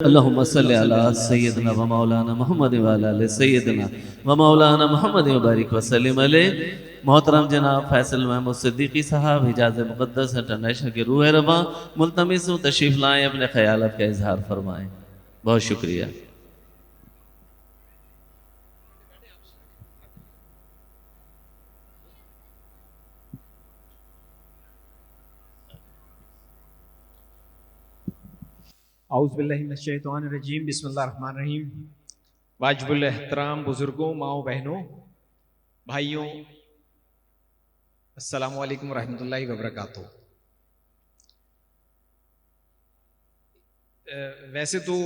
اللهم صل على سيدنا ومولانا محمد وعلى آل سيدنا ومولانا محمد وبارك وسلم علیہ۔ محترم جناب فیصل محمود صدیقی صاحب حجاز مقدس انٹرنیشنل کے روح رواں ملتمس ہوں تشریف لائیں، اپنے خیالات کا اظہار فرمائیں۔ بہت شکریہ۔ اعوذ باللہ من الشیطان الرجیم، بسم اللہ الرحمن الرحیم۔ واجب الاحترام بزرگوں، ماؤں بہنوں، بھائیوں، السلام علیکم ورحمۃ اللہ وبرکاتہ۔ ویسے تو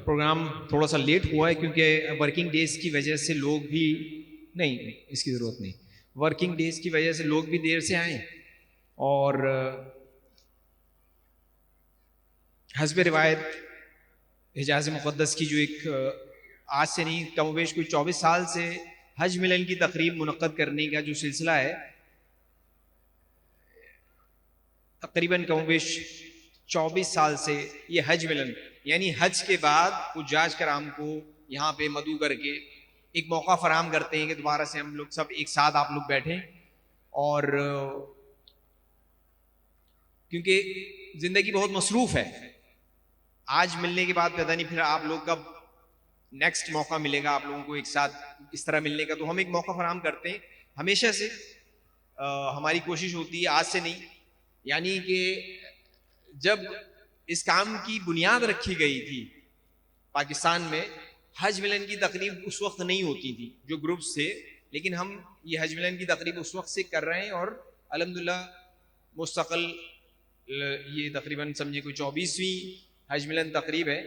پروگرام تھوڑا سا لیٹ ہوا ہے کیونکہ ورکنگ ڈیز کی وجہ سے لوگ بھی نہیں، اس کی ضرورت نہیں، ورکنگ ڈیز کی وجہ سے لوگ بھی دیر سے آئیں، اور حسب روایت حجاز مقدس کی جو ایک آج سے نہیں کم و بیش کوئی 24 سال سے حج ملن کی تقریب منعقد کرنے کا جو سلسلہ ہے، تقریباً کم و بیش 24 سال سے یہ حج ملن، یعنی حج کے بعد حجاج کرام کو یہاں پہ مدعو کر کے ایک موقع فراہم کرتے ہیں کہ دوبارہ سے ہم لوگ سب ایک ساتھ آپ لوگ بیٹھیں، اور کیونکہ زندگی بہت مصروف ہے، آج ملنے کے بعد پتہ نہیں پھر آپ لوگ کب نیکسٹ موقع ملے گا آپ لوگوں کو ایک ساتھ اس طرح ملنے کا، تو ہم ایک موقع فراہم کرتے ہیں ہمیشہ سے۔ ہماری کوشش ہوتی ہے آج سے نہیں، یعنی کہ جب اس کام کی بنیاد رکھی گئی تھی پاکستان میں، حج ملن کی تقریب اس وقت نہیں ہوتی تھی جو گروپس تھے، لیکن ہم یہ حج ملن کی تقریب اس وقت سے کر رہے ہیں، اور الحمدللہ مستقل یہ تقریباً سمجھے کوئی 24ویں حج ملن تقریب ہے۔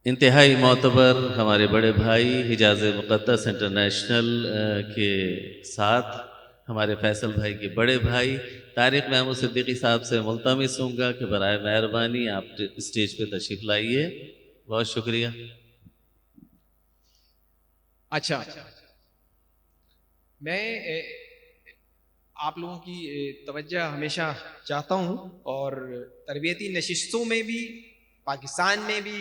انتہائی معتبر ہمارے بڑے بھائی حجاز مقدس انٹرنیشنل کے ساتھ ہمارے فیصل بھائی کے بڑے بھائی طارق محمود صدیقی صاحب سے ملتمس ہوں گا کہ برائے مہربانی آپ اسٹیج پہ تشریف لائیے۔ بہت شکریہ۔ اچھا، میں آپ لوگوں کی توجہ ہمیشہ چاہتا ہوں، اور تربیتی نشستوں میں بھی، پاکستان میں بھی،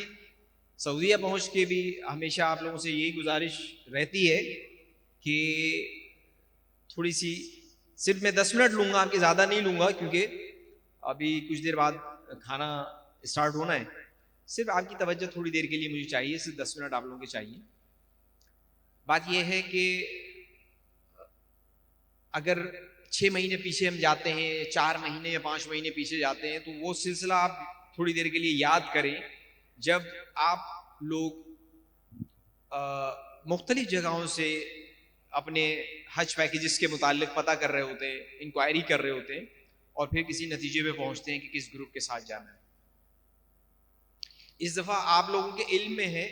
سعودیہ پہنچ کے بھی ہمیشہ آپ لوگوں سے یہی گزارش رہتی ہے کہ تھوڑی سی، صرف میں 10 منٹ لوں گا، آپ کے زیادہ نہیں لوں گا کیونکہ ابھی کچھ دیر بعد کھانا اسٹارٹ ہونا ہے، صرف آپ کی توجہ تھوڑی دیر کے لیے مجھے چاہیے، صرف 10 منٹ آپ لوگوں کے چاہیے۔ بات یہ ہے کہ اگر 6 مہینے پیچھے ہم جاتے ہیں، 4 مہینے یا 5 مہینے پیچھے جاتے ہیں، تو وہ سلسلہ آپ تھوڑی دیر کے لیے یاد کریں جب آپ لوگ مختلف جگہوں سے اپنے حج پیکیجز کے متعلق پتہ کر رہے ہوتے ہیں، انکوائری کر رہے ہوتے ہیں، اور پھر کسی نتیجے پہ پہنچتے ہیں کہ کس گروپ کے ساتھ جانا ہے۔ اس دفعہ آپ لوگوں کے علم میں ہے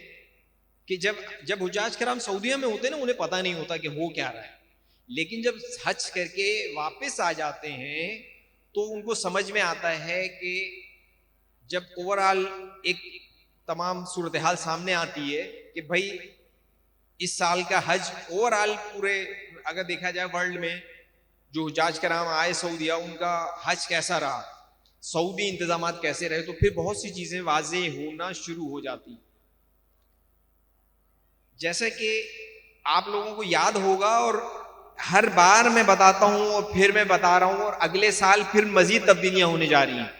کہ جب حجاج کرام سعودیہ میں ہوتے ہیں نا، انہیں پتہ نہیں ہوتا کہ ہو کیا رہا ہے، لیکن جب حج کر کے واپس آ جاتے ہیں تو ان کو سمجھ میں آتا ہے کہ جب اوورآل ایک تمام صورتحال سامنے آتی ہے کہ بھائی اس سال کا حج اوورآل پورے اگر دیکھا جائے ورلڈ میں جو حجاج کرام آئے سعودیہ، ان کا حج کیسا رہا، سعودی انتظامات کیسے رہے، تو پھر بہت سی چیزیں واضح ہونا شروع ہو جاتی۔ جیسا کہ آپ لوگوں کو یاد ہوگا، اور ہر بار میں بتاتا ہوں اور پھر میں بتا رہا ہوں، اور اگلے سال پھر مزید تبدیلیاں ہونے جا رہی ہیں۔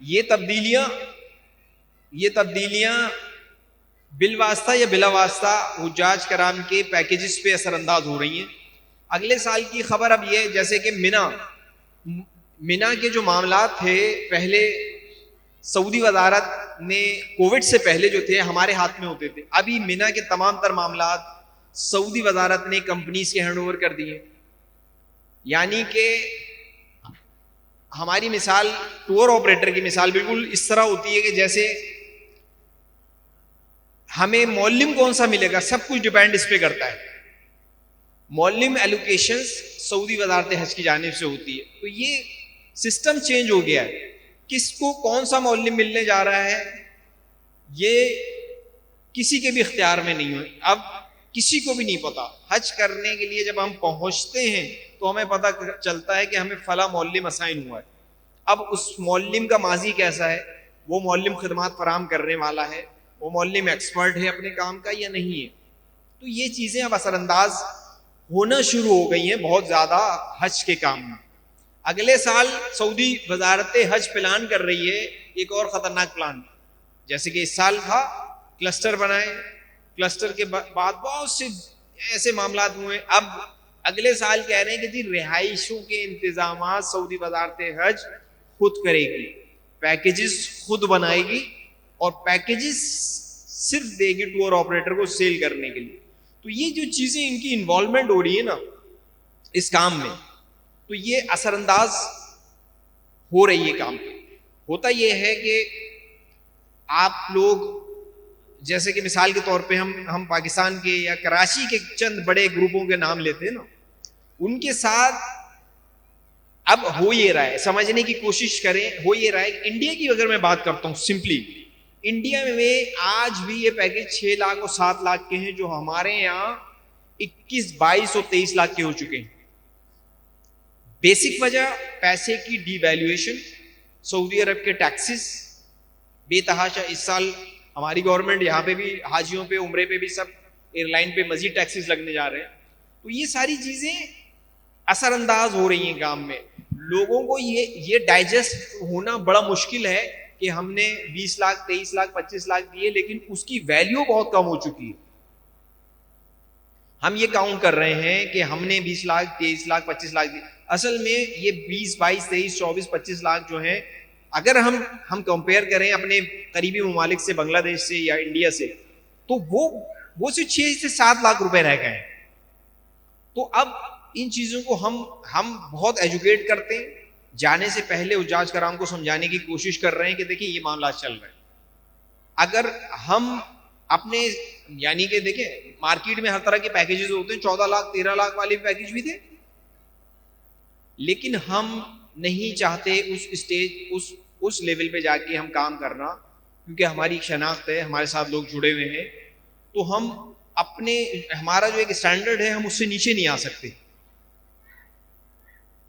یہ تبدیلیاں بالواسطہ یا بلا واسطہ حجاج کرام کے پیکیجز پہ اثر انداز ہو رہی ہیں۔ اگلے سال کی خبر اب یہ، جیسے کہ منا کے جو معاملات تھے پہلے سعودی وزارت نے کووڈ سے پہلے جو تھے ہمارے ہاتھ میں ہوتے تھے، ابھی منا کے تمام تر معاملات سعودی وزارت نے کمپنیز کے ہینڈ اوور کر دیے۔ یعنی کہ ہماری مثال، ٹور آپریٹر کی مثال بالکل اس طرح ہوتی ہے کہ جیسے ہمیں مولم کون سا ملے گا، سب کچھ ڈیپینڈ اس پہ کرتا ہے۔ مولم ایلوکیشنز سعودی وزارت حج کی جانب سے ہوتی ہے، تو یہ سسٹم چینج ہو گیا ہے، کس کو کون سا مولم ملنے جا رہا ہے یہ کسی کے بھی اختیار میں نہیں ہے، اب کسی کو بھی نہیں پتا۔ حج کرنے کے لیے جب ہم پہنچتے ہیں تو ہمیں پتہ چلتا ہے کہ ہمیں فلاں معلم اسائن ہوا ہے. اب اس معلم کا ماضی کیسا ہے, وہ معلم خدمات فراہم کرنے والا ہے, وہ معلم ایکسپرٹ ہے اپنے کام کا یا نہیں ہے. تو یہ چیزیں اب اثر انداز ہونا شروع ہو گئی ہیں بہت زیادہ حج کے کام میں. اگلے سال سعودی وزارت حج پلان کر رہی ہے ایک اور خطرناک پلان, جیسے کہ اس سال تھا کلسٹر بنائے, کلسٹر کے بعد بہت سے ایسے معاملات ہوئے. اب اگلے سال کہہ رہے ہیں کہ جی رہائشوں کے انتظامات سعودی وزارت حج خود کرے گی, پیکیجز خود بنائے گی اور پیکیجز صرف دے گی ٹور آپریٹر کو سیل کرنے کے لیے. تو یہ جو چیزیں ان کی انوالومنٹ ہو رہی ہے نا اس کام میں, تو یہ اثر انداز ہو رہی ہے کام پہ. ہوتا یہ ہے کہ آپ لوگ جیسے کہ مثال کے طور پہ ہم پاکستان کے یا کراچی کے چند بڑے گروپوں کے نام لیتے ہیں نا, ان کے ساتھ اب ہو یہ رہا ہے, سمجھنے کی کوشش کریں, ہو یہ رہا ہے. انڈیا کی اگر میں بات کرتا ہوں سمپلی, انڈیا میں آج بھی یہ پیکج 6 لاکھ اور 7 لاکھ کے ہیں, جو ہمارے یہاں 21, 22 اور 23 لاکھ کے ہو چکے ہیں. بیسک وجہ پیسے کی ڈی ویلیویشن, سعودی عرب کے ٹیکسز بے تحاشا. اس سال ہماری گورنمنٹ یہاں پہ بھی حاجیوں پہ عمرے پہ بھی سب ایئر لائن پہ مزید ٹیکسز لگنے جا رہے ہیں. تو یہ ساری چیزیں اثر انداز ہو رہی ہیں کام میں. لوگوں کو یہ ڈائجسٹ ہونا بڑا مشکل ہے کہ ہم نے 20 لاکھ 23 لاکھ 25 لاکھ دیے لیکن اس کی ویلیو بہت کم ہو چکی ہے. ہم یہ کاؤنٹ کر رہے ہیں کہ ہم نے 20 لاکھ 23 لاکھ 25 لاکھ دیے, اصل میں یہ 20 22 23 24 25 لاکھ جو ہیں اگر ہم کمپیئر کریں اپنے قریبی ممالک سے, بنگلہ دیش سے یا انڈیا سے, تو وہ صرف 6 سے 7 لاکھ روپے رہ گئے ہیں. تو اب ان چیزوں کو ہم بہت ایجوکیٹ کرتے ہیں, جانے سے پہلے حجاج کرام کو سمجھانے کی کوشش کر رہے ہیں کہ دیکھیں یہ معاملات چل رہے ہیں. اگر ہم اپنے یعنی کہ دیکھیں مارکیٹ میں ہر طرح کے پیکیجز ہوتے ہیں, 14 لاکھ 13 لاکھ والے پیکیج بھی تھے, لیکن ہم نہیں چاہتے اس اسٹیج اس لیول پہ جا کے ہم کام کرنا, کیونکہ ہماری شناخت ہے, ہمارے ساتھ لوگ جڑے ہوئے ہیں, تو ہم ہمارا جو ایک اسٹینڈرڈ ہے ہم اس سے نیچے نہیں آ سکتے.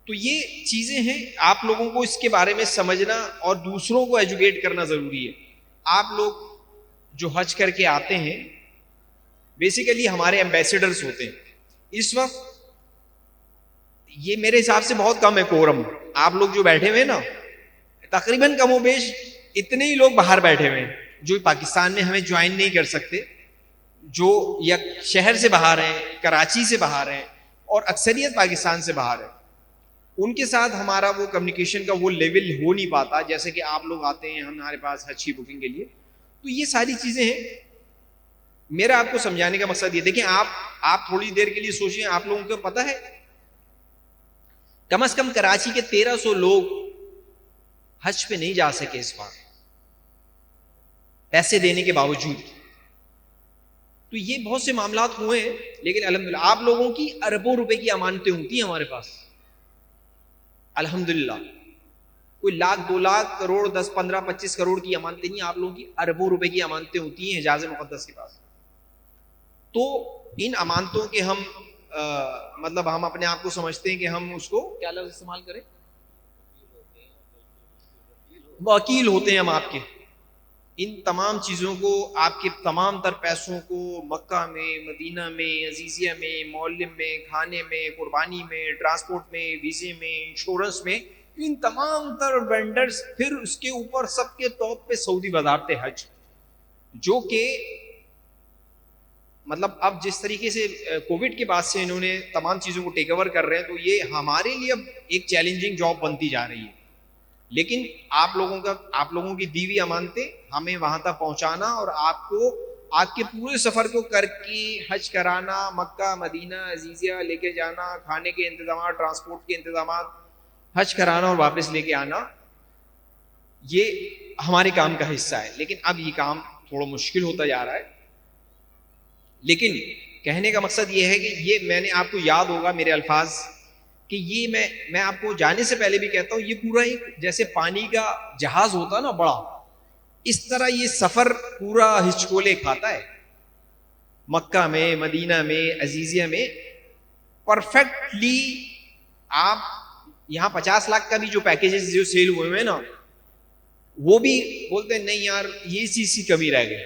تو یہ چیزیں ہیں, آپ لوگوں کو اس کے بارے میں سمجھنا اور دوسروں کو ایجوکیٹ کرنا ضروری ہے. آپ لوگ جو حج کر کے آتے ہیں بیسیکلی ہمارے ایمبیسیڈرز ہوتے ہیں. اس وقت یہ میرے حساب سے بہت کم ہے کورم. آپ لوگ جو بیٹھے ہوئے نا تقریباً کم و بیش اتنے ہی لوگ باہر بیٹھے ہوئے ہیں جو پاکستان میں ہمیں جوائن نہیں کر سکتے, جو یا شہر سے باہر ہیں, کراچی سے باہر ہیں, اور اکثریت پاکستان سے باہر ہے. ان کے ساتھ ہمارا وہ کمیونیکیشن کا وہ لیول ہو نہیں پاتا جیسے کہ آپ لوگ آتے ہیں ہمارے پاس حج کی بکنگ کے لیے. تو یہ ساری چیزیں ہیں. میرا آپ کو سمجھانے کا مقصد یہ, دیکھیں آپ تھوڑی دیر کے لیے سوچیں, آپ لوگوں کو پتہ ہے کم از کم کراچی کے 1300 لوگ حج پہ نہیں جا سکے اس بار پیسے دینے کے باوجود. تو یہ بہت سے معاملات ہوئے ہیں, لیکن الحمدللہ آپ لوگوں کی اربوں روپے کی امانتیں ہوتی ہیں ہمارے پاس الحمدللہ. کوئی لاکھ 2 لاکھ کروڑ 10 15 25 کروڑ کی امانتیں نہیں, آپ لوگوں کی اربوں روپے کی امانتیں ہوتی ہیں حجاز مقدس کے پاس. تو ان امانتوں کے ہم مطلب ہم اپنے آپ کو سمجھتے ہیں کہ ہم اس کو کیا لفظ استعمال کریں, وکیل ہوتے ہیں ہم آپ کے. ان تمام چیزوں کو, آپ کے تمام تر پیسوں کو مکہ میں, مدینہ میں, عزیزیہ میں, معلم میں, کھانے میں, قربانی میں, ٹرانسپورٹ میں, ویزے میں, انشورنس میں, ان تمام تر وینڈرز, پھر اس کے اوپر سب کے ٹاپ پہ سعودی وزارت حج, جو کہ مطلب اب جس طریقے سے کووڈ کے بعد سے انہوں نے تمام چیزوں کو ٹیک اوور کر رہے ہیں, تو یہ ہمارے لیے اب ایک چیلنجنگ جاب بنتی جا رہی ہے. لیکن آپ لوگوں کی دیوی امانتیں ہمیں وہاں تک پہنچانا اور آپ کو آپ کے پورے سفر کو کر کے حج کرانا, مکہ مدینہ عزیزیہ لے کے جانا, کھانے کے انتظامات, ٹرانسپورٹ کے انتظامات, حج کرانا اور واپس لے کے آنا, یہ ہمارے کام کا حصہ ہے. لیکن اب یہ کام تھوڑا مشکل ہوتا جا رہا ہے. لیکن کہنے کا مقصد یہ ہے کہ یہ میں نے آپ کو یاد ہوگا میرے الفاظ کہ یہ میں آپ کو جانے سے پہلے بھی کہتا ہوں, یہ پورا ایک جیسے پانی کا جہاز ہوتا نا بڑا, اس طرح یہ سفر پورا ہچکولے کھاتا ہے. مکہ میں, مدینہ میں, عزیزیہ میں پرفیکٹلی آپ یہاں 50 لاکھ کا بھی جو پیکیجز جو سیل ہوئے ہیں نا, وہ بھی بولتے ہیں نہیں یار یہ چیز کی کمی رہ گئی.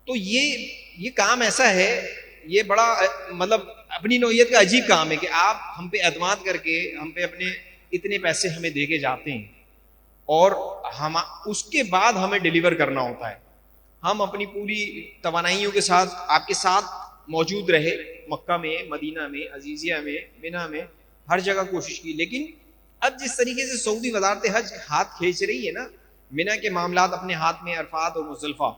تو یہ کام ایسا ہے, یہ بڑا مطلب اپنی نوعیت کا عجیب کام ہے کہ آپ ہم پہ اعتماد کر کے ہم پہ اپنے اتنے پیسے ہمیں دے کے جاتے ہیں اور ہم اس کے بعد ہمیں ڈیلیور کرنا ہوتا ہے. ہم اپنی پوری توانائیوں کے ساتھ آپ کے ساتھ موجود رہے, مکہ میں, مدینہ میں, عزیزیہ میں, منی میں, ہر جگہ کوشش کی. لیکن اب جس طریقے سے سعودی وزارت حج ہاتھ کھینچ رہی ہے نا, منی کے معاملات اپنے ہاتھ میں, عرفات اور مزدلفہ,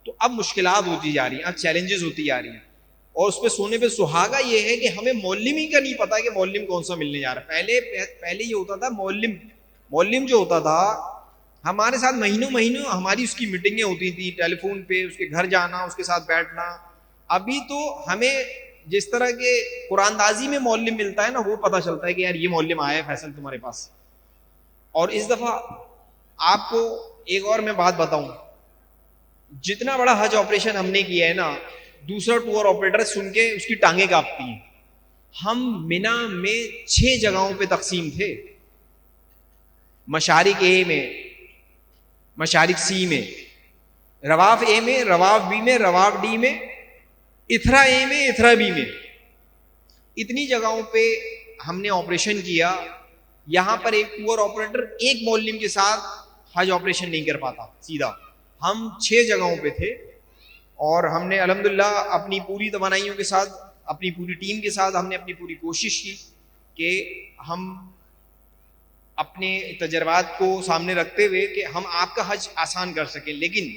تو اب مشکلات ہوتی جا رہی ہیں, اب چیلنجز ہوتی جا رہی ہیں. اور اس پہ سونے پہ سہاگا یہ ہے کہ ہمیں مولم ہی کا نہیں پتا کہ مولم کون سا ملنے جا رہا ہے. پہلے یہ ہوتا تھا مولم جو ہوتا تھا ہمارے ساتھ مہینوں ہماری اس کی میٹنگیں ہوتی تھی ٹیلی فون پہ, اس کے گھر جانا, اس کے ساتھ بیٹھنا. ابھی تو ہمیں جس طرح کے قرآن دازی میں مولم ملتا ہے نا, وہ پتہ چلتا ہے کہ یار یہ مولم آیا ہے فیصل تمہارے پاس. اور اس دفعہ آپ کو ایک اور میں بات بتاؤں, جتنا بڑا حج آپریشن ہم نے کیا ہے نا, دوسرا ٹور آپریٹر سن کے اس کی ٹانگیں کانپتی ہیں. ہم منی میں 6 جگہوں پہ تقسیم تھے, مشارق اے میں, مشارق سی میں, رواف اے میں, رواف بی میں, رواف ڈی میں, اتھرا اے میں, اتھرا بی میں. اتنی جگہوں پہ ہم نے آپریشن کیا. یہاں پر ایک ٹور آپریٹر ایک مولم کے ساتھ حج آپریشن نہیں کر پاتا سیدھا. ہم 6 جگہوں پہ تھے اور ہم نے الحمدللہ اپنی پوری توانائیوں کے ساتھ, اپنی پوری ٹیم کے ساتھ ہم نے اپنی پوری کوشش کی کہ ہم اپنے تجربات کو سامنے رکھتے ہوئے کہ ہم آپ کا حج آسان کر سکیں. لیکن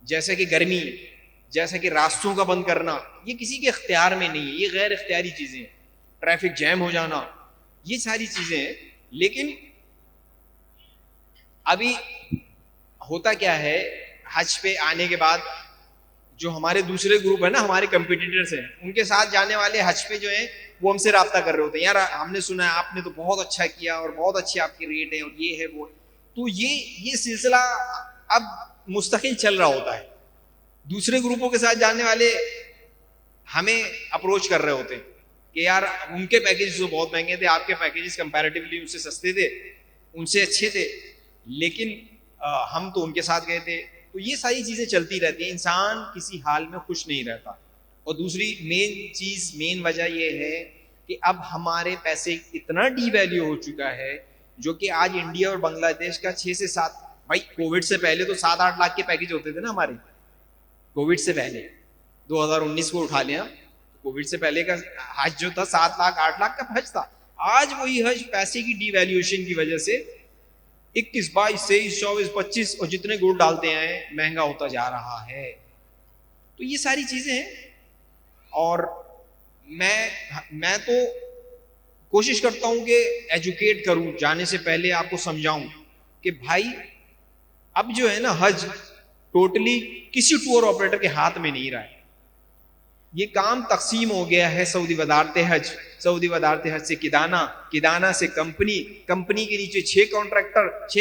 جیسے کہ گرمی, جیسے کہ راستوں کا بند کرنا, یہ کسی کے اختیار میں نہیں ہے, یہ غیر اختیاری چیزیں ہیں. ٹریفک جیم ہو جانا, یہ ساری چیزیں ہیں. لیکن ابھی ہوتا کیا ہے, حج پہ آنے کے بعد جو ہمارے دوسرے گروپ ہے نا, ہمارے کمپیٹیٹرز ہیں, ان کے ساتھ جانے والے حج پہ جو ہیں وہ ہم سے رابطہ کر رہے ہوتے ہیں, یار ہم نے سنا ہے آپ نے تو بہت اچھا کیا اور بہت اچھے آپ کے ریٹ ہیں اور یہ ہے وہ. تو یہ سلسلہ اب مستقل چل رہا ہوتا ہے. دوسرے گروپوں کے ساتھ جانے والے ہمیں اپروچ کر رہے ہوتے ہیں کہ یار ان کے پیکیجز تو بہت مہنگے تھے, آپ کے پیکیجز کمپیریٹیولی ان سے سستے تھے, ان سے اچھے تھے, لیکن ہم تو ان کے ساتھ گئے تھے. تو یہ ساری چیزیں چلتی رہتی ہیں, انسان کسی حال میں خوش نہیں رہتا. اور دوسری مین وجہ یہ ہے کہ اب ہمارے پیسے اتنا ڈی ویلیو ہو چکا ہے, جو کہ آج انڈیا اور بنگلہ دیش کا 6 سے 7, بھائی کووڈ سے پہلے تو 7-8 لاکھ کے پیکیج ہوتے تھے نا ہمارے. کووڈ سے پہلے 2019 کو اٹھا لیا, کووڈ سے پہلے کا حج جو تھا 7 لاکھ 8 لاکھ کا حج تھا. آج وہی حج پیسے کی ڈی ویلیویشن کی وجہ سے 21, 22, 23, 24, 25 اور جتنے گوٹ ڈالتے ہیں مہنگا ہوتا جا رہا ہے. تو یہ ساری چیزیں ہیں. اور میں تو کوشش کرتا ہوں کہ ایجوکیٹ کروں, جانے سے پہلے آپ کو سمجھاؤں کہ بھائی اب جو ہے نا حج ٹوٹلی کسی ٹور آپریٹر کے ہاتھ میں نہیں رہا ہے. یہ کام تقسیم ہو گیا ہے سعودی وزارت حج, سعودی وزارت حج سے کدانہ سے کمپنی کے نیچے 6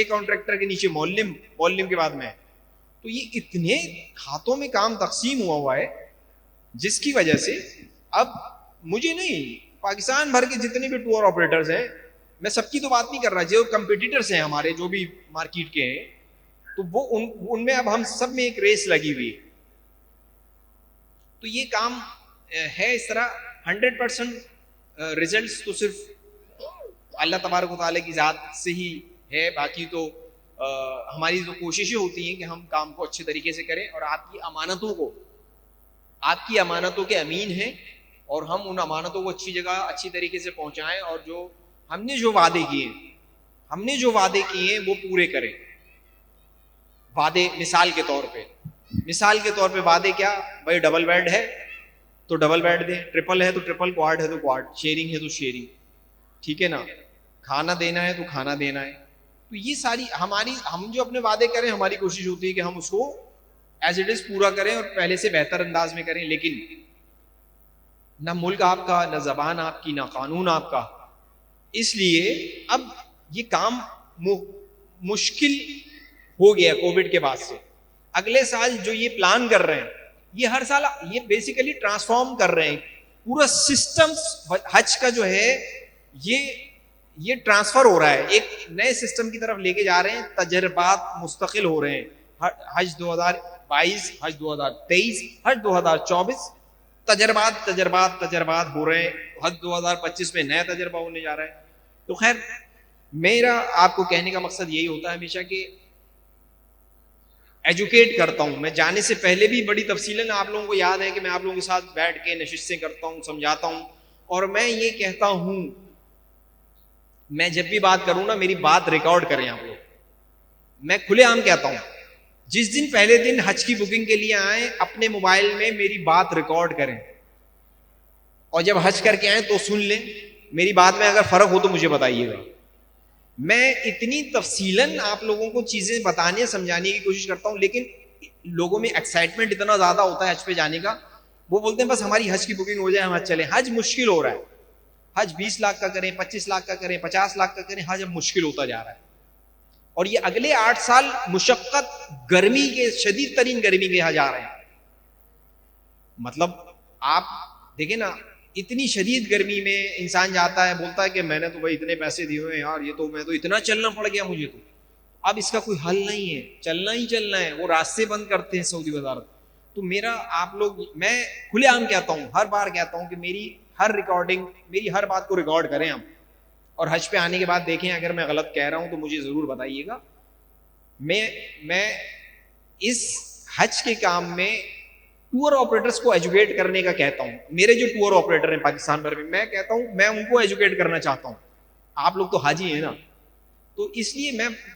کانٹریکٹر کے نیچے مولم کے بعد میں. تو یہ اتنے ہاتھوں میں کام تقسیم ہوا ہے جس کی وجہ سے اب مجھے نہیں, پاکستان بھر کے جتنے بھی ٹور آپریٹرز ہیں, میں سب کی تو بات نہیں کر رہا, جو کمپیٹیٹرز ہیں ہمارے جو بھی مارکیٹ کے ہیں, تو وہ ان میں اب ہم سب میں ایک ریس لگی ہوئی ہے. تو یہ کام ہے اس طرح. 100% ریزلٹس تو صرف اللہ تبارک و تعالیٰ کی ذات سے ہی ہے, باقی تو ہماری تو کوششیں ہوتی ہیں کہ ہم کام کو اچھے طریقے سے کریں اور آپ کی امانتوں کے امین ہیں, اور ہم ان امانتوں کو اچھی جگہ اچھی طریقے سے پہنچائیں, اور جو ہم نے جو وعدے کیے ہیں وہ پورے کریں. وعدے مثال کے طور پہ وعدے کیا, بھائی ڈبل بیڈ ہے تو ڈبل بیڈ دیں, ٹرپل ہے تو ٹرپل, کوارڈ ہے تو کوارڈ, شیئرنگ ہے تو شیئرنگ, ٹھیک ہے نا, کھانا دینا ہے تو کھانا دینا ہے. تو یہ ساری ہم جو اپنے وعدے کریں, ہماری کوشش ہوتی ہے کہ ہم اس کو ایز اٹ از پورا کریں اور پہلے سے بہتر انداز میں کریں. لیکن نہ ملک آپ کا, نہ زبان آپ کی, نہ قانون آپ کا. اس لیے اب یہ کام مشکل ہو گیا کووڈ کے بعد سے. اگلے سال جو یہ پلان کر رہے ہیں, یہ ہر سال یہ بیسیکلی ٹرانسفارم کر رہے ہیں پورا سسٹم. حج کا جو ہے یہ ٹرانسفر ہو رہا ہے, ایک نئے سسٹم کی طرف لے کے جا رہے ہیں, تجربات مستقل ہو رہے ہیں. حج 2022, حج 2023, حج 2024, تجربات ہو رہے ہیں. حج 2025 میں نیا تجربہ ہونے جا رہا ہے. تو خیر, میرا آپ کو کہنے کا مقصد یہی ہوتا ہے ہمیشہ کہ ایجوکیٹ کرتا ہوں. میں جانے سے پہلے بھی بڑی تفصیلاً آپ لوگوں کو یاد ہے کہ میں آپ لوگوں کے ساتھ بیٹھ کے نشستیں کرتا ہوں, سمجھاتا ہوں. اور میں یہ کہتا ہوں, میں جب بھی بات کروں نا, میری بات ریکارڈ کریں آپ لوگ. میں کھلے عام کہتا ہوں, جس دن پہلے دن حج کی بکنگ کے لیے آئیں, اپنے موبائل میں میری بات ریکارڈ کریں, اور جب حج کر کے آئیں تو سن لیں. میری بات میں اگر فرق ہو تو مجھے بتائیے گا. میں اتنی تفصیلاً آپ لوگوں کو چیزیں بتانے سمجھانے کی کوشش کرتا ہوں, لیکن لوگوں میں ایکسائٹمنٹ اتنا زیادہ ہوتا ہے حج پہ جانے کا, وہ بولتے ہیں بس ہماری حج کی بکنگ ہو جائے ہم حج چلیں. حج مشکل ہو رہا ہے. حج 20 لاکھ کا کریں, 25 لاکھ کا کریں, 50 لاکھ کا کریں, حج اب مشکل ہوتا جا رہا ہے. اور یہ اگلے 8 سال مشقت, گرمی کے, شدید ترین گرمی کے حج آ رہے ہیں. مطلب آپ دیکھیں نا, اتنی شدید گرمی میں انسان جاتا ہے, بولتا ہے کہ میں نے تو بھائی اتنے پیسے دیے ہوئے ہیں یار, یہ تو میں تو اتنا چلنا پڑ گیا مجھے تو. اب اس کا کوئی حل نہیں ہے, چلنا ہی چلنا ہے. وہ راستے بند کرتے ہیں سعودی وزارت. تو میرا آپ لوگ, میں کھلے عام کہتا ہوں, ہر بار کہتا ہوں کہ میری ہر ریکارڈنگ, میری ہر بات کو ریکارڈ کریں ہم, اور حج پہ آنے کے بعد دیکھیں اگر میں غلط کہہ رہا ہوں تو مجھے ضرور بتائیے گا. میں اس حج کے کام میں ٹور آپریٹرز کو ایجوکیٹ کرنے کا کہتا ہوں. میرے جو ٹور آپریٹر ہیں پاکستان بھر میں کہتا ہوں میں ان کو ایجوکیٹ کرنا چاہتا ہوں. آپ لوگ تو حاجی ہیں نا, تو اس لیے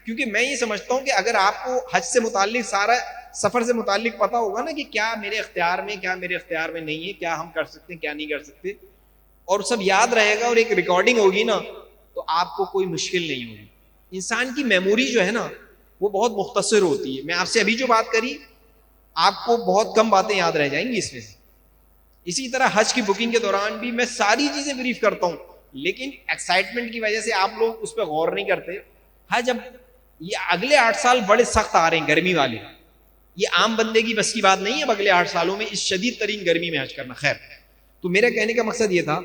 کیونکہ میں یہ سمجھتا ہوں کہ اگر آپ کو حج سے متعلق, سارا سفر سے متعلق پتا ہوگا نا کہ کیا میرے اختیار میں, کیا میرے اختیار میں نہیں ہے, کیا ہم کر سکتے ہیں, کیا نہیں کر سکتے, اور سب یاد رہے گا اور ایک ریکارڈنگ ہوگی نا, تو آپ کو کوئی مشکل نہیں ہوگی. انسان کی میموری جو ہے نا وہ بہت مختصر ہوتی ہے. میں آپ سے ابھی جو بات کری, آپ کو بہت کم باتیں یاد رہ جائیں گی اس میں سے. اسی طرح حج کی بکنگ کے دوران بھی میں ساری چیزیں بریف کرتا ہوں, لیکن ایکسائٹمنٹ کی وجہ سے آپ لوگ اس پہ غور نہیں کرتے. حج اب یہ اگلے 8 سال بڑے سخت آ رہے ہیں, گرمی والے. یہ عام بندے کی بس کی بات نہیں ہے اب اگلے 8 سالوں میں اس شدید ترین گرمی میں حج کرنا. خیر, تو میرا کہنے کا مقصد یہ تھا,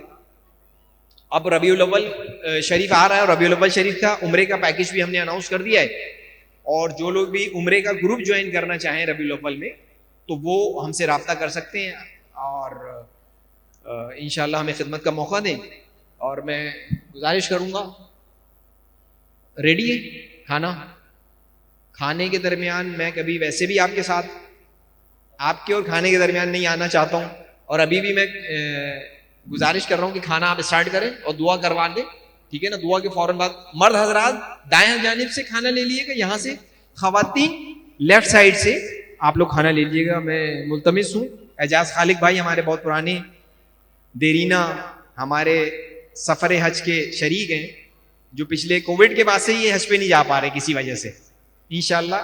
اب ربیع الاول شریف آ رہا ہے, اور ربیع الاول شریف کا عمرے کا پیکج بھی ہم نے اناؤنس کر دیا ہے, اور جو لوگ بھی عمرے کا گروپ جوائن کرنا چاہیں ربیع الاول میں تو وہ ہم سے رابطہ کر سکتے ہیں, اور انشاءاللہ ہمیں خدمت کا موقع دیں. اور میں گزارش کروں گا, ریڈی ہے کھانا, کھانے کے درمیان میں کبھی ویسے بھی آپ کے ساتھ, آپ کے اور کھانے کے درمیان نہیں آنا چاہتا ہوں, اور ابھی بھی میں گزارش کر رہا ہوں کہ کھانا آپ اسٹارٹ کریں اور دعا کروا دیں, ٹھیک ہے نا. دعا کے فوراً بعد مرد حضرات دائیں جانب سے کھانا لے لیے گا, یہاں سے خواتین لیفٹ سائڈ سے آپ لوگ کھانا لے لیجیے گا. میں ملتمس ہوں, اعجاز خالق بھائی ہمارے بہت پرانے دیرینہ ہمارے سفر حج کے شریک ہیں, جو پچھلے کووڈ کے بعد سے یہ حج پہ نہیں جا پا رہے کسی وجہ سے. انشاءاللہ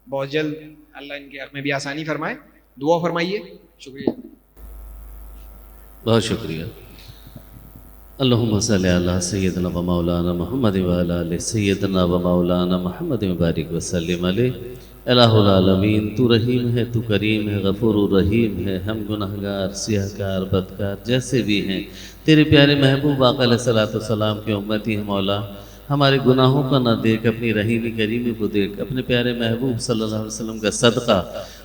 بہت جلد اللہ ان کے حق میں بھی آسانی فرمائے. دعا فرمائیے. شکریہ, بہت شکریہ. اللہم صلی علی سیدنا و مولانا محمد و علی آل سیدنا و مولانا محمد مبارک وسلم علیہ. الہ العالمین, تو رحیم ہے, تو کریم ہے, غفور الرحیم ہے. ہم گناہگار, سیاہکار, بدکار جیسے بھی ہیں, تیرے پیارے محبوب آقا علیہ الصلوۃ والسلام کے امتی ہیں. مولا ہمارے گناہوں کا نہ دیکھ, اپنی رحیمی کریمی کو دیکھ. اپنے پیارے محبوب صلی اللہ علیہ وسلم کا صدقہ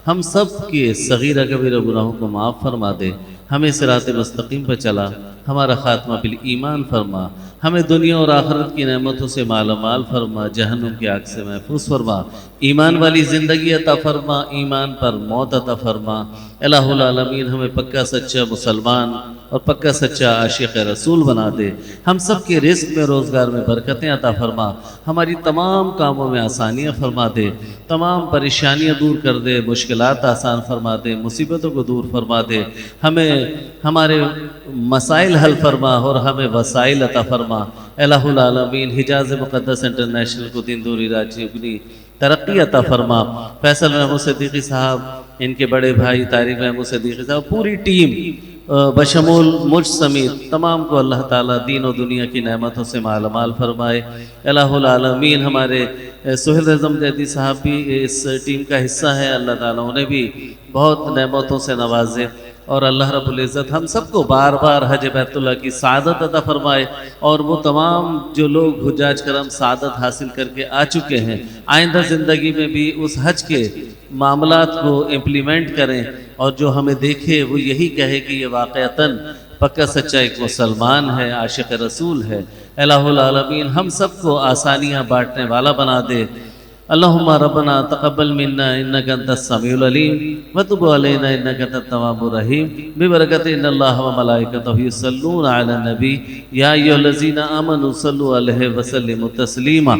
ہم سب کے صغیرہ کبیرہ گناہوں کو معاف فرما دے. ہمیں صراط مستقیم پر چلا, ہمارا خاتمہ بالایمان فرما. ہمیں دنیا اور آخرت کی نعمتوں سے مالا مال فرما, جہنم کی آگ سے محفوظ فرما. ایمان والی زندگی عطا فرما, ایمان پر موت عطا فرما. الہ العالمین ہمیں پکا سچا مسلمان اور پکا سچا عاشق رسول بنا دے. ہم سب کے رزق میں, روزگار میں برکتیں عطا فرما. ہماری تمام کاموں میں آسانیاں فرما دے. تمام پریشانیاں دور کر دے, مشکلات آسان فرما دے, مصیبتوں کو دور فرما دے. ہمیں ہمارے مسائل حل فرما اور ہمیں وسائل عطا فرما. الہ العالمین حجاز مقدس انٹرنیشنل کو دین دوری راجی اگنی ترقی عطا فرما. فیصل محمود صدیقی صاحب, ان کے بڑے بھائی طارق محمود صدیقی صاحب, پوری ٹیم بشمول مجھ سمیت تمام کو اللہ تعالیٰ دین و دنیا کی نعمتوں سے مالا مال فرمائے. الہ العالمین ہمارے سہیل رضم جیدی صاحب بھی اس ٹیم کا حصہ ہے, اللہ تعالیٰ انہیں بھی بہت نعمتوں سے نوازے. اور اللہ رب العزت ہم سب کو بار بار حج بیت اللہ کی سعادت عطا فرمائے، اور وہ تمام جو لوگ حجاج کرم سعادت حاصل کر کے آ چکے ہیں آئندہ زندگی میں بھی اس حج کے معاملات کو امپلیمنٹ کریں، اور جو ہمیں دیکھے وہ یہی کہے کہ یہ واقعتاً پکا سچا ایک مسلمان ہے، عاشق رسول ہے۔ الہ العالمین ہم سب کو آسانیاں بانٹنے والا بنا دے۔ اللہم ربنا تقبل منا انک انت السمیع العلیم وتب علینا انک انت التواب الرحیم ببرکت ان اللہ وملائکتہ یصلون علی النبی یا ایھا الذین آمنوا صلوا علیہ وسلموا تسلیما۔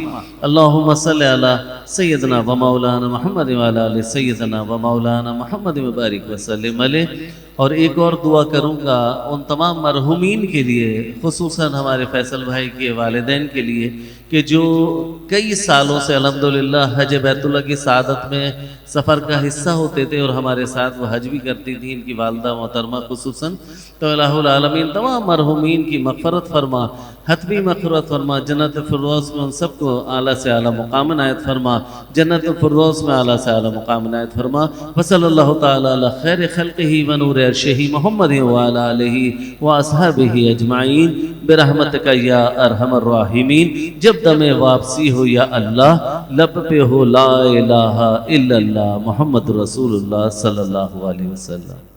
اللہم صل علی سیدنا و مولانا محمد وعلی آل سیدنا و مولانا محمد وبارک وسلم علیہ۔ اور ایک اور دعا کروں گا ان تمام مرحومین کے لیے، خصوصاً ہمارے فیصل بھائی کے والدین کے لیے، کہ جو کئی سالوں سے الحمدللہ حج بیت اللہ کی سعادت میں سفر کا حصہ ہوتے تھے، اور ہمارے ساتھ وہ حج بھی کرتی تھیں، ان کی والدہ محترمہ خصوصاً۔ تو الہ العالمین تمام مرحومین کی مغفرت فرما، حتمی مغفرت فرما، جنت الفردوس میں ان سب کو اعلیٰ سے اعلیٰ مقام عنایت فرما، جنت الفردوس میں اعلیٰ سے اعلیٰ مقام عنایت فرما۔ وصلی اللہ تعالی علی خیر خلقہ ونور عرشہ محمد وعلی آلہ واصحابہ اجمعین برحمتک یا ارحم الراحمین۔ جب دم واپسی ہو یا اللہ، لب پہ ہو لا الہ الا اللہ محمد رسول اللہ صلی اللہ علیہ وسلم۔